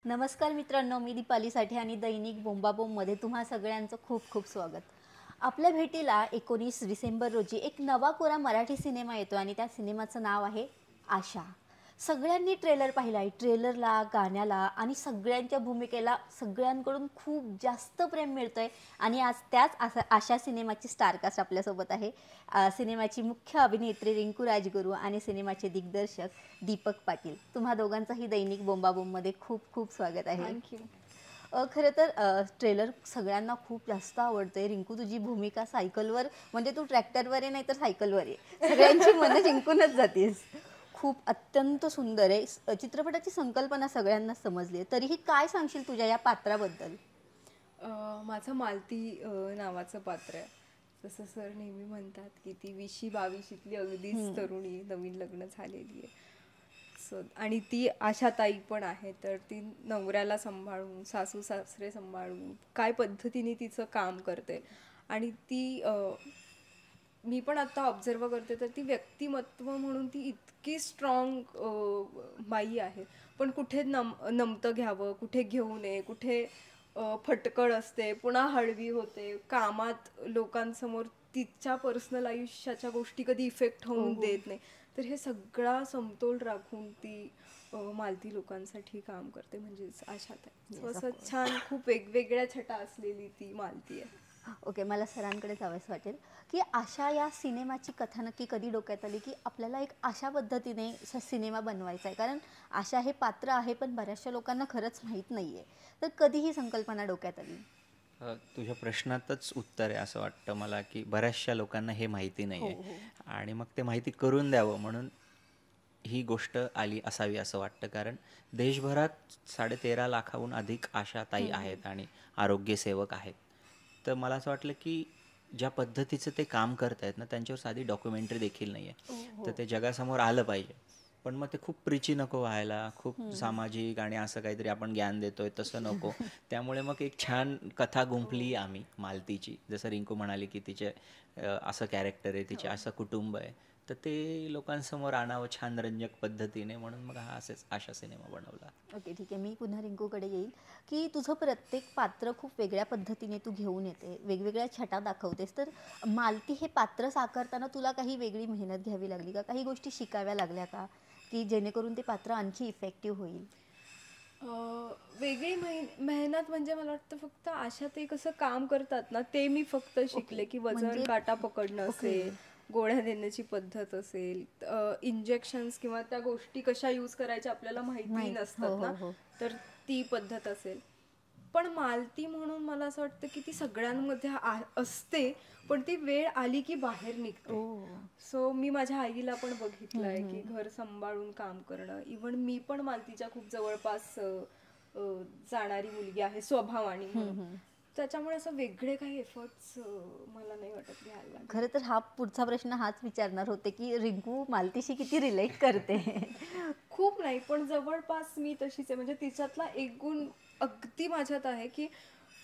नमस्कार मित्रांनो, मी दीपाली साठे आणि दैनिक बोंबाबोंबमध्ये तुम्हा सगळ्यांचं खूप खूप स्वागत. आपल्या भेटीला 19 डिसेंबर रोजी एक नवा कोरा मराठी सिनेमा येतो आणि त्या सिनेमाचं नाव आहे आशा. सगळ्यांनी ट्रेलर पाहिला आहे. ट्रेलरला, गाण्याला आणि सगळ्यांच्या भूमिकेला सगळ्यांकडून खूप जास्त प्रेम मिळतंय आणि आज त्याच आशा सिनेमाची स्टारकास्ट आपल्यासोबत आहे. सिनेमाची मुख्य अभिनेत्री रिंकू राजगुरू आणि सिनेमाचे दिग्दर्शक दीपक पाटील. तुम्हा दोघांचंही दैनिक बोंबाबोंबमध्ये खूप खूप स्वागत आहे. थँक्यू. खरं तर ट्रेलर सगळ्यांना खूप जास्त आवडते. रिंकू, तुझी भूमिका सायकलवर, म्हणजे तू ट्रॅक्टरवर आहे नाही तर सायकलवर आहे, सगळ्यांची मनं जिंकूनच जातेस. खूप अत्यंत सुंदर आहे. चित्रपटाची संकल्पना सगळ्यांना समजली आहे. तरीही काय सांगशील तुझ्या या पात्राबद्दल? माझं मालती नावाचं पात्र आहे. जसं सर नेहमी म्हणतात की ती 20-22 अगदीच तरुणी, नवीन लग्न झालेली आहे. आणि ती आशाताई पण आहे. तर ती नवऱ्याला सांभाळून, सासू सासरे सांभाळून काय पद्धतीने तिचं काम करते. आणि ती मी पण आता ऑब्झर्व करते तर ती व्यक्तिमत्व म्हणून ती इतकी स्ट्रॉंग बाई आहे. पण कुठे नमतं घ्यावं, कुठे घेऊ नये, कुठे फटकळ असते, पुन्हा हळवी होते कामात. लोकांसमोर तिच्या पर्सनल आयुष्याच्या गोष्टी कधी इफेक्ट होऊन देत नाही. तर हे सगळा समतोल राखून ती मालती लोकांसाठी काम करते, म्हणजेच आशाताई. असं छान खूप वेगवेगळ्या छटा असलेली ती मालती आहे. ओके, मला सरांकडे जावंसं वाटेल की आशा या सिनेमाची कथा नक्की कधी डोक्यात आली की आपल्याला एक अशा पद्धतीने सिनेमा बनवायचा आहे? कारण आशा हे पात्र आहे पण बऱ्याचशा लोकांना खरंच माहीत नाही आहे. तर कधी ही संकल्पना डोक्यात आली? तुझ्या प्रश्नातच उत्तर आहे असं वाटतं मला, की बऱ्याचशा लोकांना हे माहिती नाही आहे आणि मग ते माहिती करून द्यावं म्हणून ही गोष्ट आली असावी असं वाटतं. कारण देशभरात 13.5 लाखाहून अधिक आशाताई आहेत आणि आरोग्यसेवक आहेत. तर मला असं वाटलं की ज्या पद्धतीचं ते काम करत आहेत ना, त्यांच्यावर साधी डॉक्युमेंटरी देखील नाही आहे. तर ते जगासमोर आलं पाहिजे. पण मग ते खूप प्रिची नको व्हायला, खूप सामाजिक आणि असं काहीतरी आपण ज्ञान देतोय तसं नको. त्यामुळे मग एक छान कथा गुंफली आम्ही मालतीची. जसं रिंकू म्हणाली की तिचे असं कॅरेक्टर आहे, तिचे असं कुटुंब आहे, तर ते लोकांसमोर आणावं छान रंजक पद्धतीने, म्हणून मग हा असेच आशा सिनेमा बनवला. ओके, ठीक आहे. मी पुन्हा रिंकूकडे येईल की तुझं प्रत्येक पात्र खूप वेगळ्या पद्धतीने तू घेऊन येते, वेगवेगळ्या छटा दाखवतेस. तर मालती हे पात्र साकारताना तुला काही वेगळी मेहनत घ्यावी लागली का? काही गोष्टी शिकाव्या लागल्या का, की जेणेकरून ते पात्र आणखी इफेक्टिव्ह होईल? वेगळी मेहनत म्हणजे मला वाटतं फक्त आशा ते कसं काम करतात ना, ते मी फक्त शिकले. की वजन काटा पकडणं असेल, गोळ्या देण्याची पद्धत असेल, इंजेक्शन्स किंवा त्या गोष्टी कशा यूज करायच्या आपल्याला माहिती नसतात ना, तर ती पद्धत असेल. पण मालती म्हणून मला असं वाटतं की ती सगळ्यांमध्ये असते, पण ती वेळ आली की बाहेर निघते. सो मी माझ्या आईला पण बघितलंय की घर सांभाळून काम करणं. इव्हन मी पण मालतीच्या खूप जवळपास जाणारी मुलगी आहे स्वभावाने म्हणून. त्याच्यामुळे असं वेगळे काही एफर्ट्स मला नाही वाटत घ्यायला लागले. खरं तर हा पुढचा प्रश्न हाच विचारणार होते की रिंकू मालतीशी किती रिलेट करते? खूप नाही, पण जवळपास मी तशीच आहे. म्हणजे तिच्यातला एक गुण अगदी माझ्यात आहे की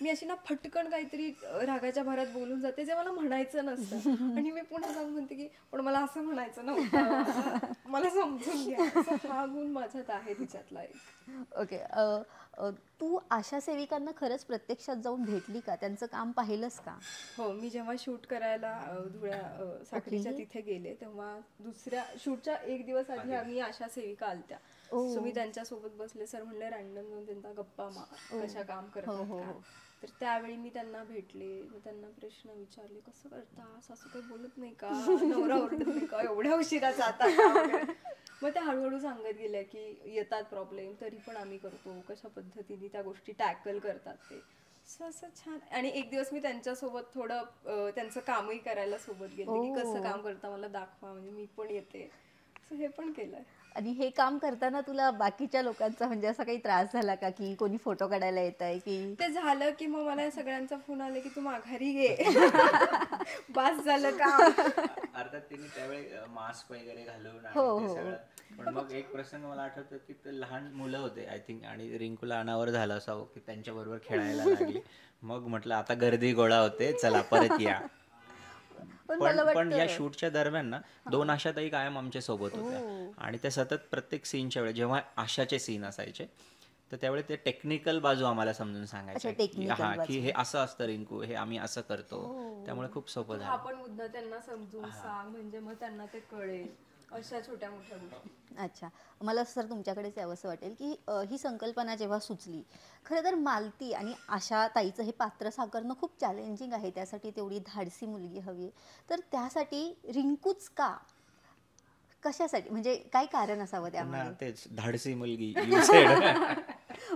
मी अशी ना फटकन काहीतरी रागाच्या भरात बोलून जाते जे मला म्हणायचं नसतं. आणि मी पुन्हा जाऊन म्हणते की पण मला असं म्हणायचं नव्हतं, मला समजून घ्या. हा गुण माझ्यात आहे तिच्यातला एक. ओके, तू आशा सेविकांना खरंच प्रत्यक्षात जाऊन भेटली का? त्यांचं काम पाहिलंस का? हो, मी जेव्हा शूट करायला धुळ्या साखरीच्या तिथे गेले तेव्हा दुसऱ्या शूटच्या एक दिवस आधी आम्ही आशा सेविका आलत्या. सो मी त्यांच्यासोबत बसले. सर म्हणले रॅन्डम जाऊन त्यांना गप्पा कशा काम करतात का. तर त्यावेळी मी त्यांना भेटले, त्यांना प्रश्न विचारले, कसं करता, सासू काही बोलत नाही का, नवरा ओरडत नाही का, एवढ्या उशिरा जाता का. मग त्या हळूहळू सांगत गेल्या की येतात प्रॉब्लेम तरी पण आम्ही करतो, कशा पद्धतीने त्या गोष्टी टॅकल करतात ते. सो असं छान. आणि एक दिवस मी त्यांच्यासोबत थोडं त्यांचं कामही करायला सोबत गेले की कसं काम करता मला दाखवा, म्हणजे मी पण येते. सो हे पण केलंय. आणि हे काम करताना तुला बाकीच्या लोकांचा म्हणजे असा काही त्रास झाला का, की कोणी फोटो काढायला येत आहे की? ते झालं की मग मला सगळ्यांचा फोन आला की तू माघारी घे, बस झालं का. अर्थात तिने त्यावेळी मास्क वगैरे घालून आणि ते सगळं. पण मग एक प्रसंग मला आठवतो की ते लहान मुलं होते आय थिंक, आणि रिंकूला अनावर झालं असावं की त्यांच्याबरोबर खेळायला लागली. मग म्हटलं आता गर्दी गोळा होते, चला परत या. पण या शूटच्या दरम्यान ना 2 आशाताई कायम आमच्या सोबत होत्या आणि त्या सतत प्रत्येक सीनच्या वेळी जेव्हा आशाचे सीन असायचे तर त्यावेळी ते टेक्निकल बाजू आम्हाला समजून सांगायचं अच्छा, technical हा, की बाजू. हे असं असतं रिंकू, हे आम्ही असं करतो. त्यामुळे खूप सोपं हा झालं. पण मुद्दा त्यांना समजून सांग, म्हणजे मग त्यांना ते कळेल, अशा छोट्या मोठ्या गोष्टी. अच्छा, मला सर तुमच्याकडेच यावंसं वाटेल की ही संकल्पना जेव्हा सुचली, खरं तर मालती आणि आशा ताईचं हे पात्र साकारणं खूप चॅलेंजिंग आहे. त्यासाठी तेवढी धाडसी मुलगी हवी आहे. तर त्यासाठी रिंकूच का, कशासाठी, म्हणजे काय कारण असावं पुन्हा त्यामागे? तेच धाडसी मुलगी you said.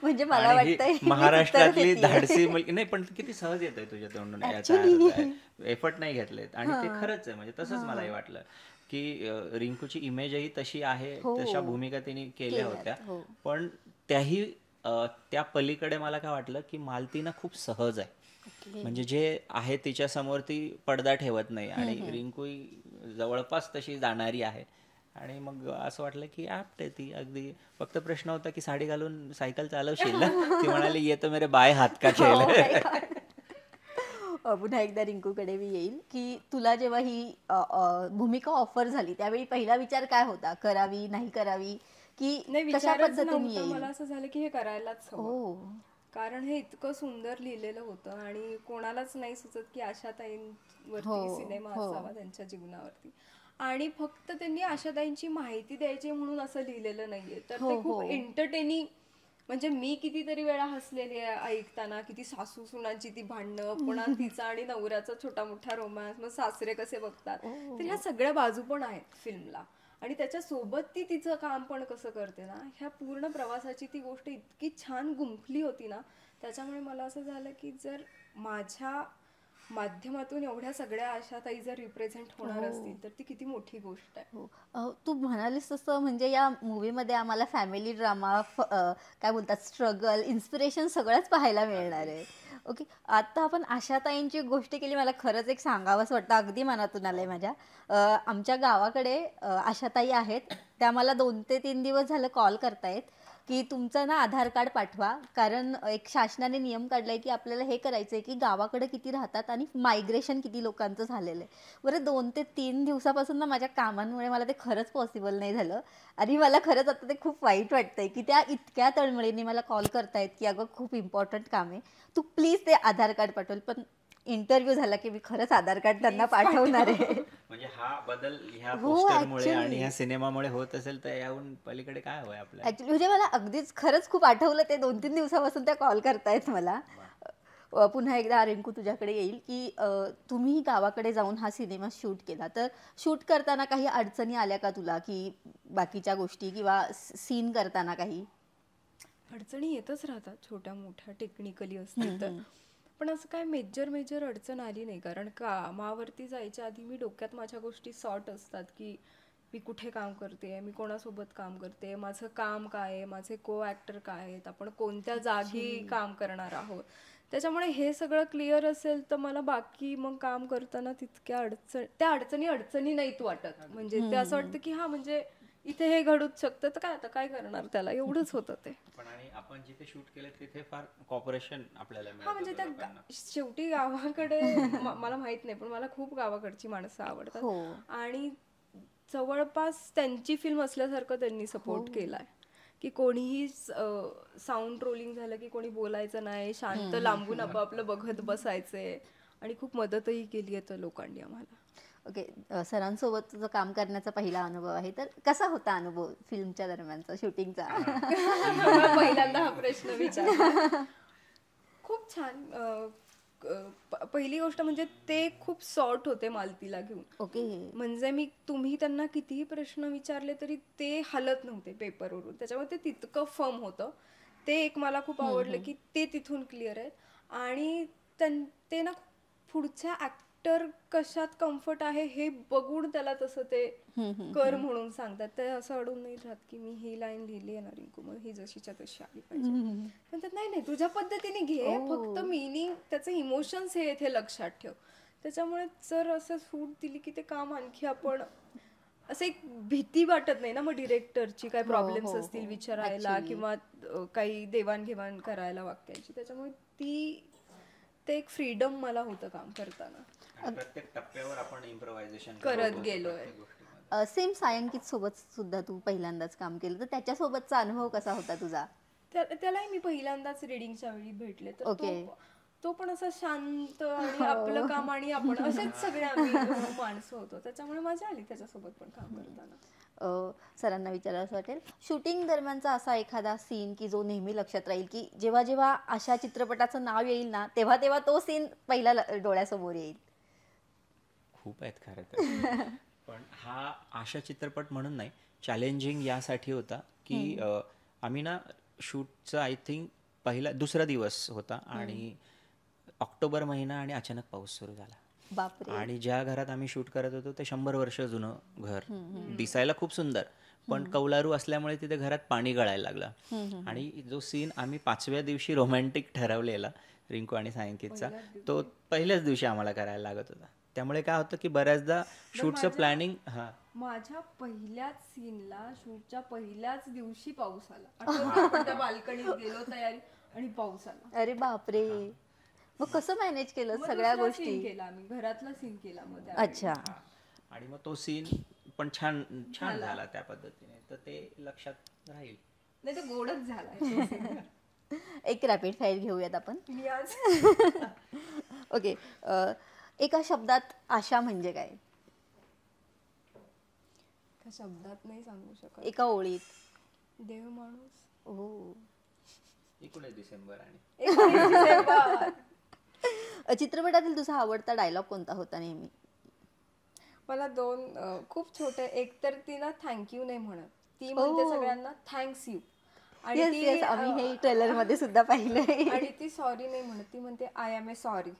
म्हणजे मला आणि ही वाटतंय मीच उत्तर महाराष्ट्रातली देतेय. धाडसी मुलगी नाही, पण किती सहज येतंय तुझ्या तोंडून याचा Actually. अर्थ एफर्ट नाही घेतलेत आणि ते खरंच आहे. म्हणजे तसंच मलाही वाटलं की रिंकूची इमेजही तशी आहे, हो. तशा भूमिका तिने केल्या केल्यात, होत्या. हो. पण त्याही त्या पलीकडे मला काय वाटलं की मालती ना खूप सहज आहे. ओके. म्हणजे जे आहे तिच्या समोर ती पडदा ठेवत नाही आणि रिंकू जवळपास तशी जाणारी आहे. आणि मग असं वाटलं की ॲप्ट आहे ती अगदी. फक्त प्रश्न होता की साडी घालून सायकल चालवशील ना? ती म्हणाली ये तो मेरे बाय हात का खेळ Oh my है. God. पुन्हा एकदा रिंकूकडे मी येईल की तुला जेव्हा ही भूमिका ऑफर झाली त्यावेळी पहिला विचार काय होता, करावी नाही करावी, की नाही, कशा विचारच पद्धतीने नव्हता. येईल? मला असं झालं की हे करायलाच हवं, ओ, कारण हे इतकं सुंदर लिहिलेलं होतं आणि कोणालाच नाही सुचत की आशाताईंवरती हो, सिनेमा हो. असावा, त्यांच्या जीवनावरती. आणि फक्त त्यांनी आशाताईंची माहिती द्यायची म्हणून असं लिहिलेलं नाहीये, तर हो, ते खूप हो. एंटरटेनिंग. म्हणजे मी कितीतरी वेळा हसलेली आहे ऐकताना, किती सासू सुनांची ती भांडणं, पुन्हा तिचा आणि नवऱ्याचा छोटा मोठा रोमॅन्स, मग सासरे कसे बघतात, तर ह्या सगळ्या बाजू पण आहेत फिल्मला. आणि त्याच्यासोबत ती तिचं काम पण कसं करते ना, ह्या पूर्ण प्रवासाची ती गोष्ट इतकी छान गुंफली होती ना, त्याच्यामुळे मला असं झालं की जर माझ्या माध्यमातून एवढ्या सगळ्या आशाताई जर रिप्रेझेंट होणार असतील तर ती किती मोठी गोष्ट आहे. हो. तू म्हणालीस तसं म्हणजे या मूवीमध्ये आम्हाला फॅमिली ड्रामा, काय बोलतात, स्ट्रगल, इन्स्पिरेशन सगळंच पाहायला मिळणार आहे. ओके, आता आपण आशाताईंची गोष्ट केली, मला खरंच एक सांगावंसं वाटतं, अगदी मनातून आलंय माझ्या. आमच्या गावाकडे आशाताई आहेत, त्या मला 2 ते 3 दिवस झालं कॉल करतायत की तुमचं ना आधार कार्ड पाठवा, कारण एक शासनाने नियम काढलाय की आपल्याला हे करायचंय की गावाकडे किती राहतात आणि मायग्रेशन किती लोकांचं झालेलं आहे. बरं, 2 ते 3 दिवसापासून ना माझ्या कामांमुळे मला ते खरंच पॉसिबल नाही झालं आणि मला खरंच आता ते खूप वाईट वाटतंय की त्या इतक्या तळमळीने मला कॉल करतायत की अगं खूप इम्पॉर्टंट काम आहे, तू प्लीज ते आधार कार्ड पाठवल. पण इंटरव्ह्यू झाला की मी खरंच आधार कार्ड त्यांना पाठवणार आहे. म्हणजे हा बदल ह्या हो, पोस्टरमुळे आणि actually. ह्या सिनेमामुळे होत असेल तर याहून पलीकडे काय हवंय आपल्याला. ऍक्च्युली म्हणजे मला अगदीच खरंच खूप आठवलं, ते 2-3 दिवसापासून त्या कॉल करतायत मला. पुन्हा एकदा रिंकू तुझ्याकडे येईल की तुम्ही गावाकडे जाऊन हा सिनेमा शूट केला, तर शूट करताना काही अडचणी आल्या का तुला, की बाकीच्या गोष्टी किंवा सीन करताना काही? अडचणी येतच राहतात, छोट्या मोठ्या टेक्निकली असतील तर. पण असं काय मेजर अडचण आली नाही, कारण कामावरती जायच्या आधी मी डोक्यात माझ्या गोष्टी सॉर्ट असतात की मी कुठे काम करते, मी कोणासोबत काम करते, माझं काम काय आहे, माझे को ॲक्टर काय आहेत, आपण कोणत्या जागी काम करणार आहोत. त्याच्यामुळे हे सगळं क्लिअर असेल तर मला बाकी मग काम करताना तितक्या अडचणी नाहीत वाटत. म्हणजे ते असं वाटतं की हा म्हणजे इथे हे घडूच शकतं, तर काय आता काय करणार त्याला, एवढंच होतं ते. पण आणि आपण जिथे शूट केलं तिथे फार कॉपरेशन आपल्याला हा म्हणजे त्या शेवटी गावाकडे मला माहित नाही, पण मला खूप गावाकडची माणसं आवडतात. हो. आणि जवळपास त्यांची फिल्म असल्यासारखं त्यांनी सपोर्ट केलाय, की कोणीही साऊंड रोलिंग झालं की कोणी बोलायचं नाही, शांत लांबून आपापलं बघत बसायचंय. आणि खूप मदतही केली आहे त्या लोकांनी आम्हाला. ओके, सरांसोबत तुझं काम करण्याचा पहिला अनुभव आहे, तर कसा होता अनुभव फिल्मच्या दरम्यानचा, शूटिंगचा? पहिल्यांदा हा प्रश्न विचारला. खूप छान. पहिली गोष्ट म्हणजे ते खूप सॉर्ट होते मालतीला घेऊन. ओके. म्हणजे तुम्ही त्यांना कितीही प्रश्न विचारले तरी ते हलत नव्हते पेपरवरून, त्याच्यामुळे ते तितकं फर्म होतं. ते एक मला खूप आवडलं की ते तिथून क्लिअर आहे. आणि ते ना पुढच्या ऍक्टर कशात कम्फर्ट आहे हे बघून त्याला तसं ते कर म्हणून सांगतात. ते असं अडून नाही राहत की मी ही लाईन लिहिली आहे ना रिंकू, मग ही जशीच्या तशी आली पाहिजे. म्हणतात नाही तुझ्या पद्धतीने घे, फक्त मिनिंग, त्याचे इमोशन्स हे इथे लक्षात ठेव. त्याच्यामुळे जर असं सूट दिली की ते काम आणखी आपण असं एक भीती वाटत नाही ना मग डिरेक्टरची काय प्रॉब्लेम्स असतील विचारायला किंवा काही देवाणघेवाण करायला वाक्याची. त्याच्यामुळे ते एक फ्रीडम मला होतं काम करताना. प्रत्येक टप्प्यावर आपण इम्प्रोव्हायझेशन करत गेलोय. सेम सायंकित सोबत सुद्धा तू पहिल्यांदाच काम केलं, तर त्याच्यासोबतचा अनुभव कसा होता तुझा? त्यालाही मी पहिल्यांदाच रिडिंगच्या वेळी भेटले, तर Okay. तो पण असा शांत आणि आपलं काम आणि आपण असेच सगळे आम्ही माणसं होतो, त्याच्यामुळे मजा आली त्याच्यासोबत पण काम करताना. सरांना विचारायला वाटेल, शूटिंग दरम्यानचा असा एखादा सीन की जो नेहमी लक्षात राहील, की जेव्हा जेव्हा अशा चित्रपटाचं नाव येईल ना, तेव्हा तेव्हा तो सीन पहिला डोळ्यासमोर येईल? खूप आहेत खरं तर. पण हा आशा चित्रपट म्हणून नाही, चॅलेंजिंग यासाठी होता की आम्ही ना शूटचा आय थिंक दुसरा दिवस होता आणि ऑक्टोबर महिना आणि अचानक पाऊस सुरू झाला. बापरे. आणि ज्या घरात आम्ही शूट करत होतो ते 100 वर्ष जुनं घर, दिसायला खूप सुंदर, पण कौलारू असल्यामुळे तिथे घरात पाणी गळायला लागलं. आणि जो सीन आम्ही 5व्या दिवशी रोमॅन्टिक ठरवलेला रिंकू आणि सायंकितचा, तो पहिल्याच दिवशी आम्हाला करायला लागत होता. त्यामुळे काय होतं की बऱ्याचदा शूटचं प्लॅनिंग माझ्या पहिल्याच सीनला शूटच्या पहिल्याच दिवशी पाऊस आला. आठवतं आपण त्या बाल्कनीत गेलो तयारी आणि पाऊस आला. अरे बापरे. मग कसं मॅनेज केलं मग सगळ्या दुसरा गोष्टी? scene केला आम्ही, घरातला सीन केला मग त्यावेळी. अच्छा. आणि मग तो सीन पण छान झाला त्या पद्धतीने, तर ते लक्षात राहील. नाही तर गोडच झाला. एक रॅपिड फायर घेऊयात आपण. आज ओके. एका शब्दात आशा म्हणजे काय? एका शब्दात नाही सांगू शकत. एका ओळीत? देव माणूस. हो. 19 डिसेंबर आणि 19 डिसेंबर. चित्रपटातील तुझा आवडता डायलॉग कोणता होता नेहमी? मला दोन खूप छोटे. एक तर ती ना थँक्यू नाही म्हणत, ती म्हणते सगळ्यांना थँक्स यू. आणि Yes, आम्ही हे ट्रेलर मध्ये सुद्धा पाहिलंय. आणि ती सॉरी नाही म्हणत, ती म्हणते I am a sorry.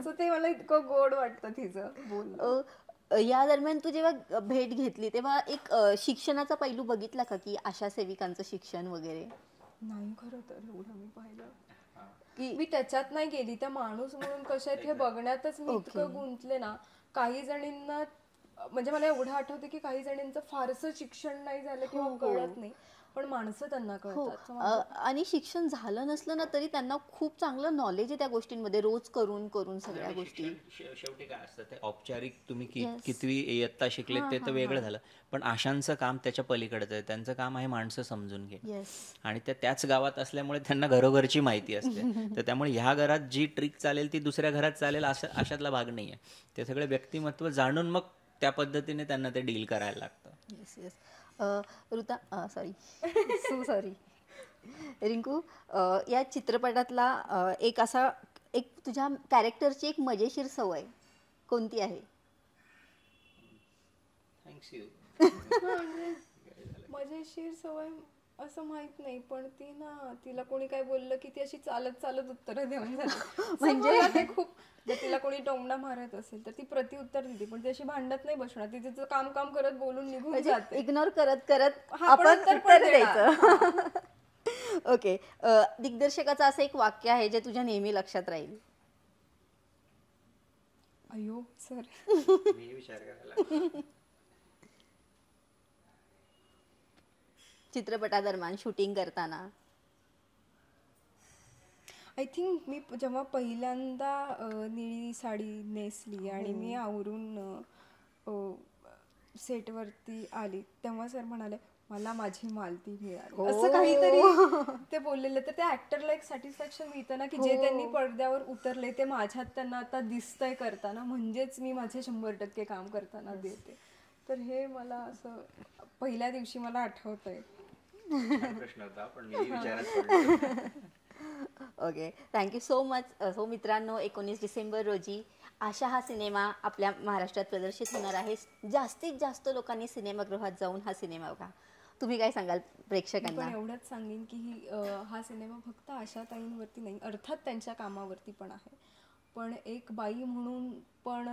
So ते मला इतकं गोड वाटतं तिचं बोल. या दरम्यान तू जेव्हा भेट घेतली तेव्हा एक शिक्षणाचा पैलू बघितला का, की आशा सेविकांचं शिक्षण वगैरे? नाही, खरं तर एवढं मी पाहिलं की मी त्याच्यात नाही गेली. त्या माणूस म्हणून कशा आहेत हे बघण्यातच मी इतकं गुंतले ना. काही जणींना म्हणजे मला एवढं आठवतं की काही जणींचं फारसं शिक्षण नाही झालं किंवा कळत नाही, पण माणसं त्यांना कळतात. आणि शिक्षण झालं नसलं ना तरी त्यांना खूप चांगलं नॉलेज आहे त्या गोष्टींमध्ये, रोज करून करून सगळ्या गोष्टी. शेवटी काय असतं ते औपचारिक तुम्ही कितवी इयत्ता शिकले ते तर वेगळं झालं, पण आशांचं काम त्याच्या पलीकडचं आहे. त्यांचं काम आहे माणसं समजून घे, आणि त्याच गावात असल्यामुळे त्यांना घरोघरची माहिती असते. तर त्यामुळे ह्या घरात जी ट्रिक चालेल ती दुसऱ्या घरात चालेल असं अशातला भाग नाही आहे. ते सगळे व्यक्तिमत्व जाणून मग त्या पद्धतीने त्यांना ते डील करायला लागतं. Yes yes. ऋता सॉरी रिंकू, या चित्रपटातला एक असा एक तुझ्या कॅरेक्टरची एक मजेशीर सवय कोणती आहे? Thanks you. मजेशीर सवय असं माहित नाही, पण ती ना तिला कोणी काय बोललं की ती अशी चालत चालत उत्तरं देऊन जाते. म्हणजे ते खूप, जर तिला कोणी टोमणा मारत असेल तर ती प्रतिउत्तर देते, पण ती अशी भांडत नाही बसणार. ती तिचं काम करत बोलून निघून जाते. इग्नोर करत करत आपण उत्तर द्यायचं. ओके. दिग्दर्शकाचं असं एक वाक्य आहे जे तुझ्या नेहमी लक्षात राहील? अयो सर, मी विचार करायला. चित्रपटादरम्यान शूटिंग करताना आय थिंक मी जेव्हा पहिल्यांदा निळी साडी नेसली आणि मी आवरून सेटवरती आली तेव्हा सर म्हणाले मला माझी मालती मिळाली, असं काहीतरी ते बोललेलं. तर त्या ऍक्टरला एक सॅटिस्फॅक्शन मिळतं ना की जे त्यांनी पडद्यावर उतरले ते माझ्यात त्यांना आता दिसतंय करताना, म्हणजेच मी माझे 100% काम करताना देते. तर हे मला असं पहिल्या दिवशी मला आठवतंय. प्रश्न होता पण मी विचारात पडलो. Okay, thank you so much. So मित्रांनो, 19 डिसेंबर रोजी आशा हा सिनेमा आपल्या महाराष्ट्रात प्रदर्शित होणार आहे. जास्तीत जास्त लोकांनी सिनेमागृहात जाऊन हा सिनेमा बघा. तुम्ही काय सांगाल प्रेक्षकांना? पण एवढंच सांगेन की हा सिनेमा फक्त आशाताईंवरती नाही, अर्थात त्यांच्या कामावरती पण आहे, पण एक बाई म्हणून पण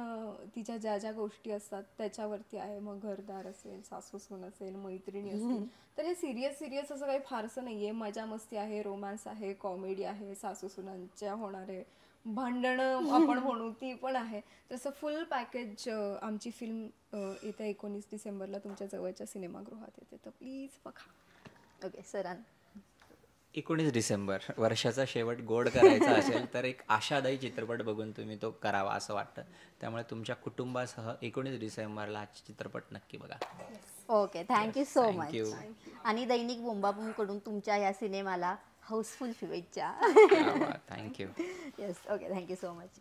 तिच्या ज्या ज्या गोष्टी असतात त्याच्यावरती आहे. मग घरदार असेल, सासू सून असेल, मैत्रिणी असतील, तर हे सिरियस असं काही फारसं नाही आहे. मजा मस्ती आहे, रोमॅन्स आहे, कॉमेडी आहे, सासू सुनांच्या होणारे भांडणं आपण म्हणू ती पण आहे. तसं फुल पॅकेज आमची फिल्म येत्या 19 डिसेंबरला तुमच्या जवळच्या सिनेमागृहात येते, तर प्लीज बघा. ओके, सरां 19 डिसेंबर वर्षाचा शेवट गोड करायचा असेल तर एक आशादायी चित्रपट बघून तुम्ही तो करावा असं वाटतं. त्यामुळे तुमच्या कुटुंबासह 19 डिसेंबरला हा चित्रपट नक्की बघा. Okay, thank you so thank much. you. आणि दैनिक बोंबाबोंबकडून तुमच्या या सिनेमाला हाऊसफुल शुभेच्छा. Thank you. Yes, okay, thank you so much.